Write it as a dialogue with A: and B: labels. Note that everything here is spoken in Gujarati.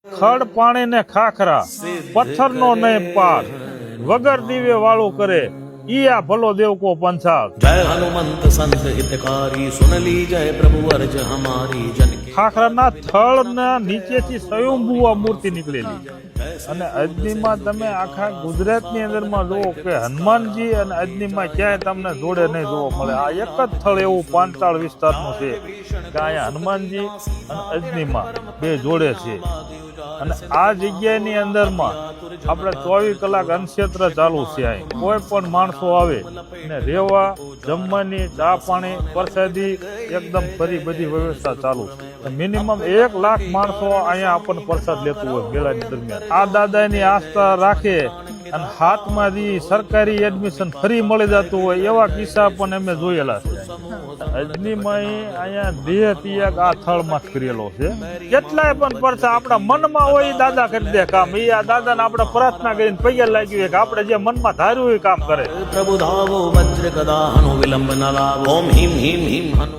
A: ખડ પાણી ને ખાખરા, પથ્થરનો નહીં પાર, વગર દીવે વાળું કરે, ઈ આ ભલો દેવ કો પંચાલ।
B: जय हनुमंत संत हितकारी, सुन ली जय प्रभु अर्ज हमारी जन की।
A: ખાખરાના થળના નીચેથી સ્વયંભૂ મૂર્તિ નીકળેલી અને અજનીમાં તમે આખા ગુજરાતની અંદરમાં જુઓ કે હનુમાનજી અને અજનીમાં ક્યાંય તમને જોડે નહીં જોવા મળે। આ એક જ થળ એવું પાંચાળ વિસ્તારનું છે કે અહીંયા હનુમાનજી અને અજનીમાં બે જોડે છે અને આ જગ્યાની અંદરમાં આપણે 24 કલાક અન્નક્ષેત્ર ચાલુ છે। અહીં કોઈ પણ માણસો આવે ને રહેવા જમવાની ચા પાણી પ્રસાદી એકદમ ફરી બધી વ્યવસ્થા ચાલુ છે। મિનિમમ 1 લાખ માણસો અહીંયા આપણને પ્રસાદ લેતું હોય મેળાની દરમિયાન। આ દાદાની આસ્થા રાખે અને હાથમાં જે સરકારી એડમિશન ફ્રી મળી જતું હોય એવા કિસ્સા પણ અમે જોયેલા છે। અજનીમાં અહીંયા દેહ ત્યાગ આ થળમાં જ કરેલો છે। કેટલાય પણ પરસા આપણા મનમાં હોય એ દાદા કરી દે કામ। એ આ દાદાને આપણે પ્રાર્થના કરીને પૈયા લાગ્યું કે આપણે જે મનમાં ધાર્યું એ કામ કરે।
B: प्रभु धावो वज्र गदा हनु विलंब न लावो। ओम ह्रीं ह्रीं ह्रीं हनु।